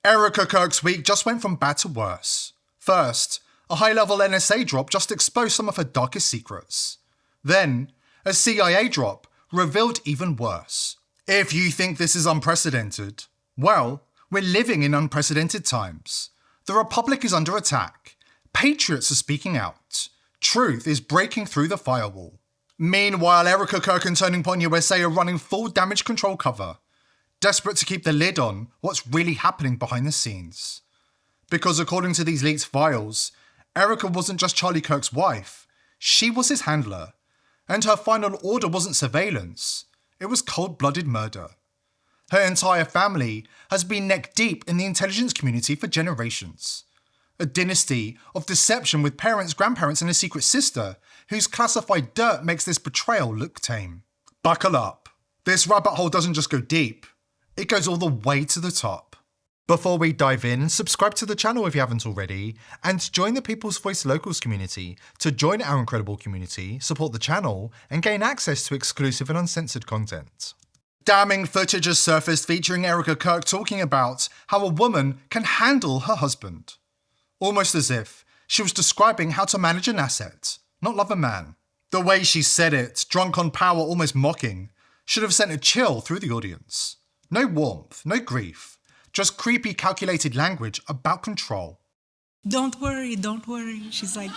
Erica Kirk's week just went from bad to worse. First, a high-level NSA drop just exposed some of her darkest secrets. Then, a CIA drop revealed even worse. If you think this is unprecedented, well, we're living in unprecedented times. The Republic is under attack. Patriots are speaking out. Truth is breaking through the firewall. Meanwhile, Erica Kirk and Turning Point USA are running full damage control cover, desperate to keep the lid on what's really happening behind the scenes. Because according to these leaked files, Erica wasn't just Charlie Kirk's wife, she was his handler. And her final order wasn't surveillance, it was cold-blooded murder. Her entire family has been neck-deep in the intelligence community for generations. A dynasty of deception with parents, grandparents, and a secret sister whose classified dirt makes this betrayal look tame. Buckle up. This rabbit hole doesn't just go deep, it goes all the way to the top. Before we dive in, subscribe to the channel if you haven't already, and join the People's Voice Locals community to join our incredible community, support the channel, and gain access to exclusive and uncensored content. Damning footage has surfaced featuring Erica Kirk talking about how a woman can handle her husband. Almost as if she was describing how to manage an asset, not love a man. The way she said it, drunk on power, almost mocking, should have sent a chill through the audience. No warmth, no grief, just creepy calculated language about control. Don't worry, don't worry. She's like,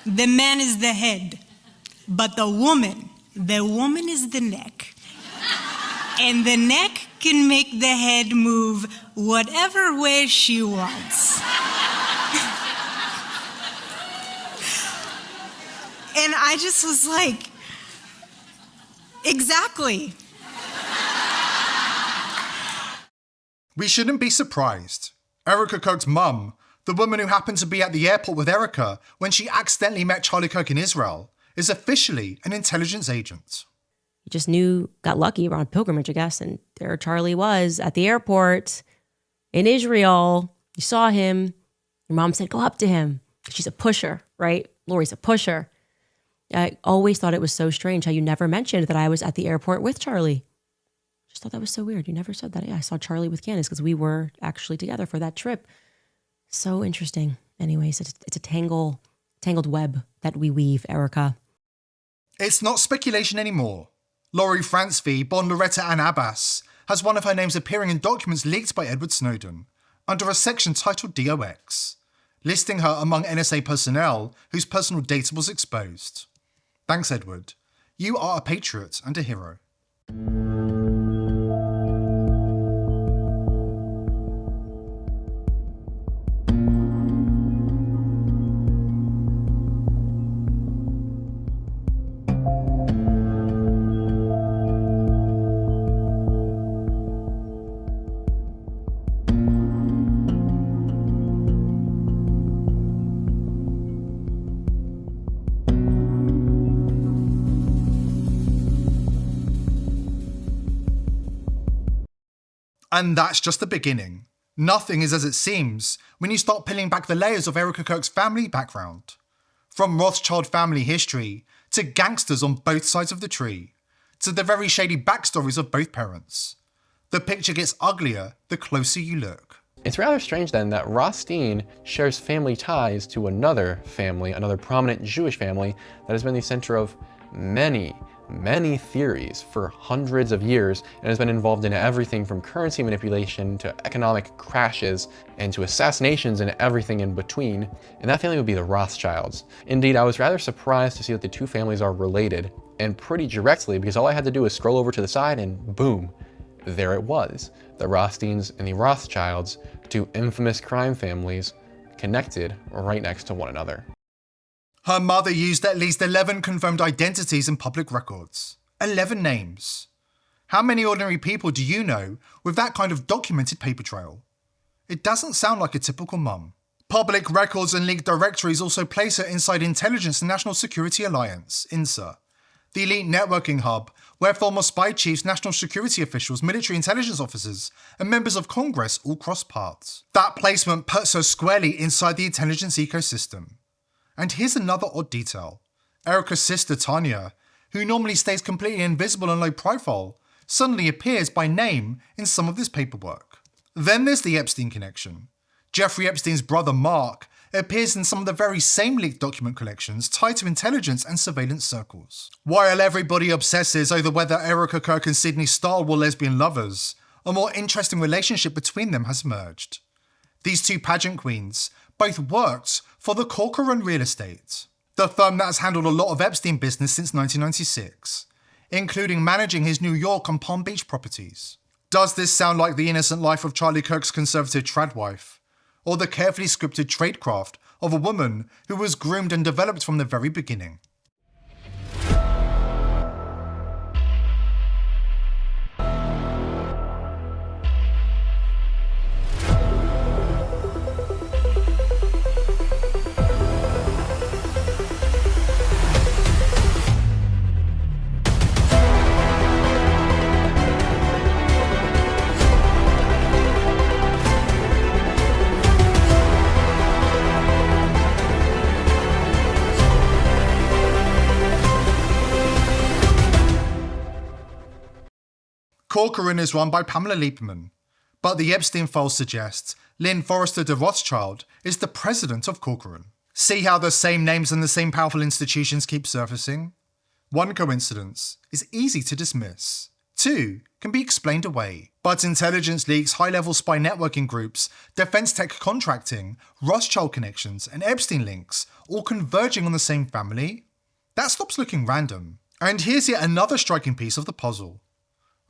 the man is the head, but the woman is the neck. And the neck can make the head move whatever way she wants. And I just was like, exactly. We shouldn't be surprised. Erica Kirk's mum, the woman who happened to be at the airport with Erica when she accidentally met Charlie Kirk in Israel, is officially an intelligence agent. You just got lucky, we're on pilgrimage, I guess, and there Charlie was at the airport in Israel. You saw him. Your mom said, go up to him. She's a pusher, right? Lori's a pusher. I always thought it was so strange how you never mentioned that I was at the airport with Charlie. Just thought that was so weird. You never said that. Yeah, I saw Charlie with Candace because we were actually together for that trip. So interesting. Anyways, it's a tangled web that we weave, Erica. It's not speculation anymore. Lori Francevy, born Loretta Ann Abbas, has one of her names appearing in documents leaked by Edward Snowden, under a section titled DOX, listing her among NSA personnel whose personal data was exposed. Thanks, Edward. You are a patriot and a hero. And that's just the beginning. Nothing is as it seems when you start peeling back the layers of Erica Kirk's family background. From Rothschild family history, to gangsters on both sides of the tree, to the very shady backstories of both parents. The picture gets uglier the closer you look. It's rather strange then that Rothstein shares family ties to another family, another prominent Jewish family that has been the center of many theories for hundreds of years and has been involved in everything from currency manipulation to economic crashes and to assassinations and everything in between. And that family would be the Rothschilds. Indeed, I was rather surprised to see that the two families are related, and pretty directly, because all I had to do was scroll over to the side and boom, there it was. The Rothsteins and the Rothschilds, two infamous crime families connected right next to one another. Her mother used at least 11 confirmed identities in public records. 11 names. How many ordinary people do you know with that kind of documented paper trail? It doesn't sound like a typical mum. Public records and leaked directories also place her inside Intelligence and National Security Alliance, INSA, the elite networking hub where former spy chiefs, national security officials, military intelligence officers, and members of Congress all cross paths. That placement puts her squarely inside the intelligence ecosystem. And here's another odd detail. Erica's sister, Tanya, who normally stays completely invisible and low profile, suddenly appears by name in some of this paperwork. Then there's the Epstein connection. Jeffrey Epstein's brother Mark appears in some of the very same leaked document collections tied to intelligence and surveillance circles. While everybody obsesses over whether Erica Kirk and Sydney Stahl were lesbian lovers, a more interesting relationship between them has emerged. These two pageant queens both worked for the Corcoran Real Estate, the firm that has handled a lot of Epstein business since 1996, including managing his New York and Palm Beach properties. Does this sound like the innocent life of Charlie Kirk's conservative trad wife, or the carefully scripted tradecraft of a woman who was groomed and developed from the very beginning? Corcoran is run by Pamela Lieberman, but the Epstein files suggest Lynn Forrester de Rothschild is the president of Corcoran. See how the same names and the same powerful institutions keep surfacing? One coincidence is easy to dismiss. Two can be explained away. But intelligence leaks, high-level spy networking groups, defense tech contracting, Rothschild connections, and Epstein links all converging on the same family? That stops looking random. And here's yet another striking piece of the puzzle.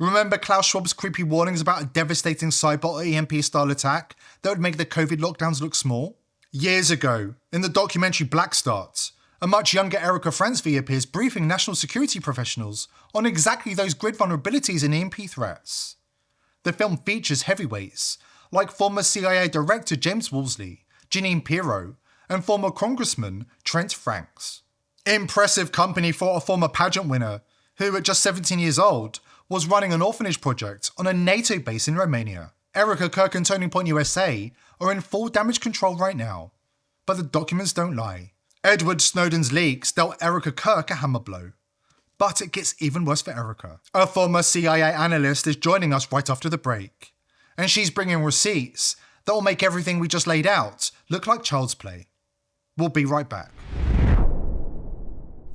Remember Klaus Schwab's creepy warnings about a devastating cyber EMP-style attack that would make the COVID lockdowns look small? Years ago, in the documentary Black Start, a much younger Erica Fransby appears briefing national security professionals on exactly those grid vulnerabilities in EMP threats. The film features heavyweights like former CIA Director James Woolsey, Jeanine Pirro, and former Congressman Trent Franks. Impressive company for a former pageant winner who, at just 17 years old, was running an orphanage project on a NATO base in Romania. Erica Kirk and Turning Point USA are in full damage control right now, but the documents don't lie. Edward Snowden's leaks dealt Erica Kirk a hammer blow. But it gets even worse for Erica. A former CIA analyst is joining us right after the break, and she's bringing receipts that will make everything we just laid out look like child's play. We'll be right back.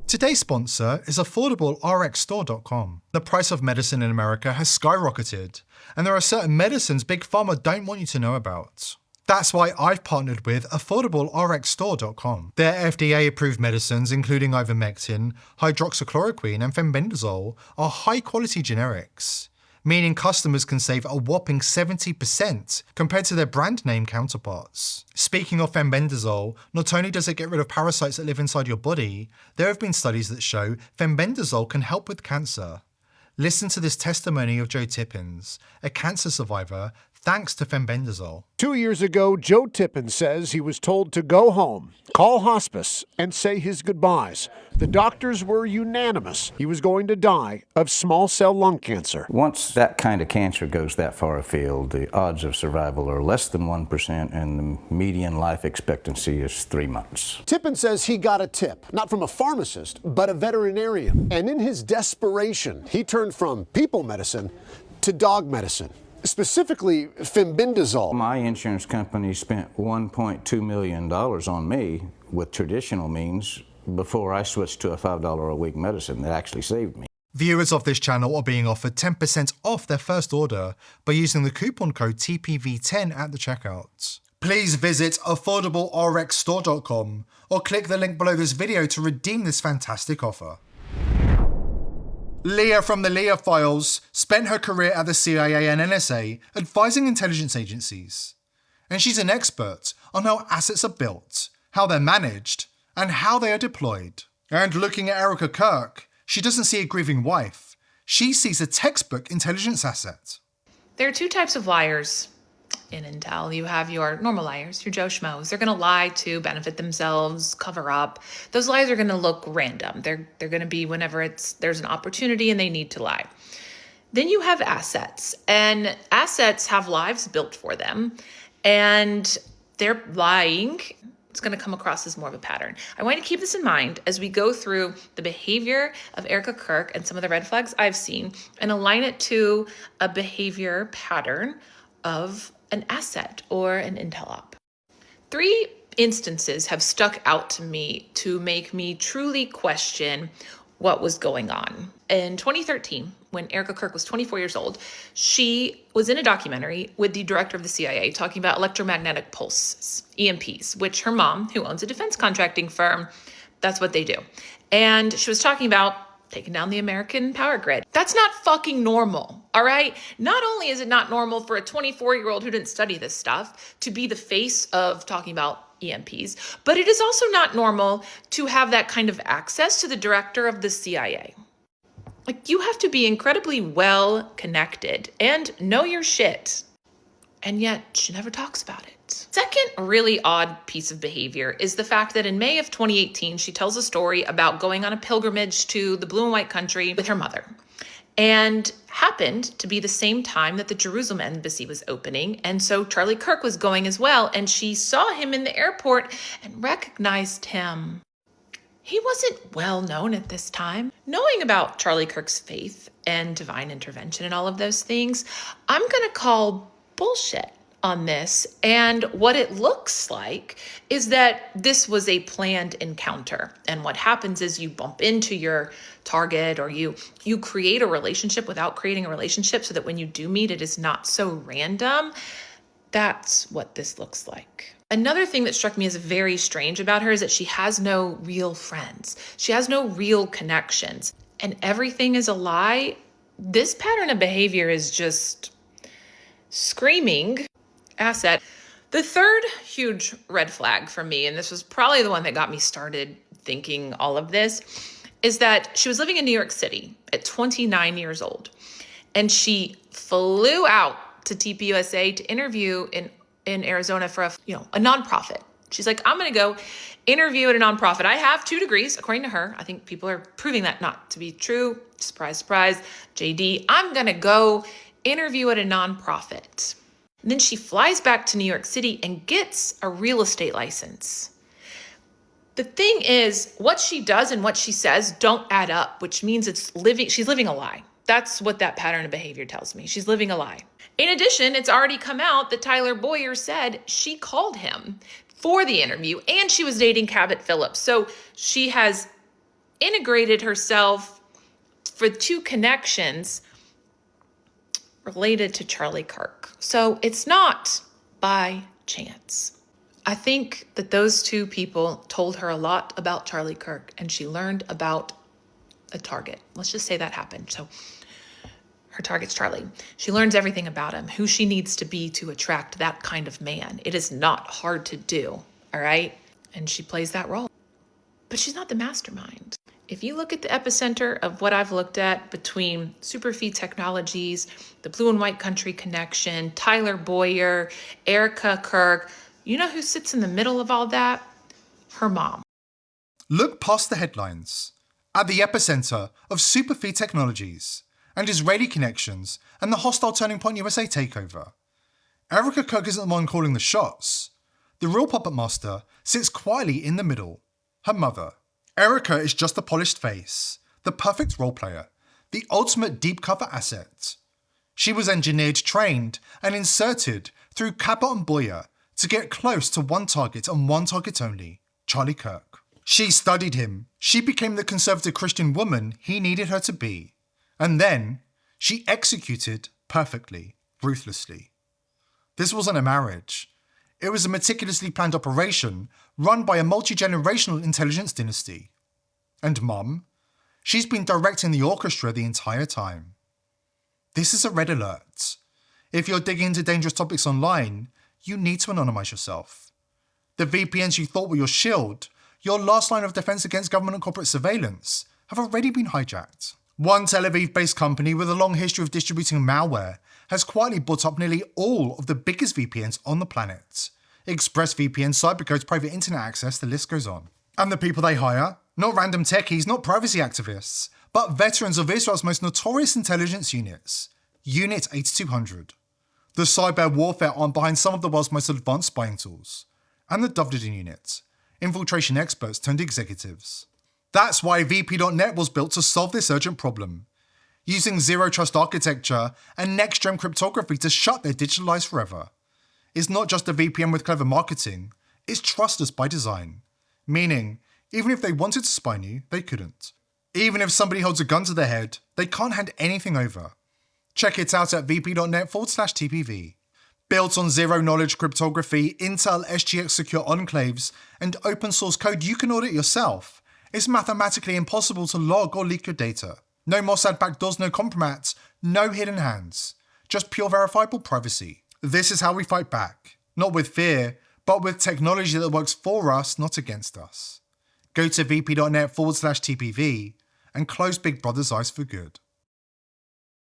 Today's sponsor is AffordableRxStore.com. The price of medicine in America has skyrocketed, and there are certain medicines Big Pharma don't want you to know about. That's why I've partnered with AffordableRxStore.com. Their FDA-approved medicines, including ivermectin, hydroxychloroquine, and fenbendazole, are high-quality generics, meaning customers can save a whopping 70% compared to their brand name counterparts. Speaking of fenbendazole, not only does it get rid of parasites that live inside your body, there have been studies that show fenbendazole can help with cancer. Listen to this testimony of Joe Tippins, a cancer survivor, thanks to fenbendazole. 2 years ago, Joe Tippins says he was told to go home, call hospice, and say his goodbyes. The doctors were unanimous. He was going to die of small cell lung cancer. Once that kind of cancer goes that far afield, the odds of survival are less than 1%, and the median life expectancy is 3 months. Tippins says he got a tip, not from a pharmacist, but a veterinarian. And in his desperation, he turned from people medicine to dog medicine. Specifically, fenbendazole. My insurance company spent $1.2 million on me with traditional means before I switched to a $5 a week medicine that actually saved me. Viewers of this channel are being offered 10% off their first order by using the coupon code TPV10 at the checkout. Please visit AffordableRxStore.com or click the link below this video to redeem this fantastic offer. Leah from the Leah Files spent her career at the CIA and NSA advising intelligence agencies. And she's an expert on how assets are built, how they're managed, and how they are deployed. And looking at Erica Kirk, she doesn't see a grieving wife. She sees a textbook intelligence asset. There are two types of liars in Intel. You have your normal liars, your Joe Schmoes. They're going to lie to benefit themselves, cover up. Those lies are going to look random. They're going to be whenever there's an opportunity and they need to lie. Then you have assets, and assets have lives built for them, and they're lying it's going to come across as more of a pattern. I want you to keep this in mind as we go through the behavior of Erica Kirk and some of the red flags I've seen and align it to a behavior pattern of an asset or an intel op. 3 instances have stuck out to me to make me truly question what was going on. In 2013, when Erica Kirk was 24 years old, she was in a documentary with the director of the CIA talking about electromagnetic pulses, EMPs, which her mom, who owns a defense contracting firm, that's what they do. And she was talking about taking down the American power grid. That's not fucking normal, all right? Not only is it not normal for a 24-year-old who didn't study this stuff to be the face of talking about EMPs, but it is also not normal to have that kind of access to the director of the CIA. Like, you have to be incredibly well connected and know your shit. And yet she never talks about it. Second really odd piece of behavior is the fact that in May of 2018, she tells a story about going on a pilgrimage to the blue and white country with her mother. And happened to be the same time that the Jerusalem embassy was opening. And so Charlie Kirk was going as well. And she saw him in the airport and recognized him. He wasn't well known at this time. Knowing about Charlie Kirk's faith and divine intervention and all of those things, I'm going to call bullshit on this. And what it looks like is that this was a planned encounter. And what happens is you bump into your target, or you create a relationship without creating a relationship, so that when you do meet, it is not so random. That's what this looks like. Another thing that struck me as very strange about her is that she has no real friends. She has no real connections, and everything is a lie. This pattern of behavior is just screaming asset. The third huge red flag for me, and this was probably the one that got me started thinking all of this, is that she was living in New York City at 29 years old. And she flew out to TPUSA to interview in Arizona for a nonprofit. She's like, I'm going to go interview at a nonprofit. I have 2 degrees, according to her. I think people are proving that not to be true. Surprise, surprise. JD, I'm going to go interview at a nonprofit. And then she flies back to New York City and gets a real estate license. The thing is, what she does and what she says don't add up, which means she's living a lie. That's what that pattern of behavior tells me. She's living a lie. In addition, it's already come out that Tyler Boyer said she called him for the interview and she was dating Cabot Phillips. So she has integrated herself for 2 connections related to Charlie Kirk. So it's not by chance. I think that those 2 people told her a lot about Charlie Kirk, and she learned about a target. Let's just say that happened. So her target's Charlie. She learns everything about him, who she needs to be to attract that kind of man. It is not hard to do, all right? And she plays that role. But she's not the mastermind. If you look at the epicenter of what I've looked at between Superfeed Technologies, the Blue and White Country Connection, Tyler Boyer, Erica Kirk, you know who sits in the middle of all that? Her mom. Look past the headlines. At the epicenter of Superfeed Technologies and Israeli connections and the hostile Turning Point USA takeover, Erica Kirk isn't the one calling the shots. The real puppet master sits quietly in the middle, her mother. Erica is just the polished face, the perfect role player, the ultimate deep cover asset. She was engineered, trained, and inserted through Cabot and Boyer to get close to one target and one target only, Charlie Kirk. She studied him. She became the conservative Christian woman he needed her to be. And then she executed perfectly, ruthlessly. This wasn't a marriage. It was a meticulously planned operation run by a multi-generational intelligence dynasty. And Mom, she's been directing the orchestra the entire time. This is a red alert. If you're digging into dangerous topics online, you need to anonymize yourself. The VPNs you thought were your shield, your last line of defense against government and corporate surveillance, have already been hijacked. One Tel Aviv-based company with a long history of distributing malware has quietly bought up nearly all of the biggest VPNs on the planet. ExpressVPN, Cybercode's private internet access, the list goes on. And the people they hire? Not random techies, not privacy activists, but veterans of Israel's most notorious intelligence units, Unit 8200. The cyber warfare arm behind some of the world's most advanced spying tools. and the Dovedan unit, infiltration experts turned executives. That's why VP.net was built to solve this urgent problem, using zero trust architecture and next-gen cryptography to shut their digital lives forever. It's not just a VPN with clever marketing, it's trustless by design, meaning even if they wanted to spy on you, they couldn't. Even if somebody holds a gun to their head, they can't hand anything over. Check it out at vp.net/TPV. Built on zero-knowledge cryptography, Intel SGX secure enclaves, and open source code you can audit yourself, it's mathematically impossible to log or leak your data. No Mossad backdoors, no compromats, no hidden hands. Just pure verifiable privacy. This is how we fight back. Not with fear, but with technology that works for us, not against us. Go to vp.net/TPV and close Big Brother's eyes for good.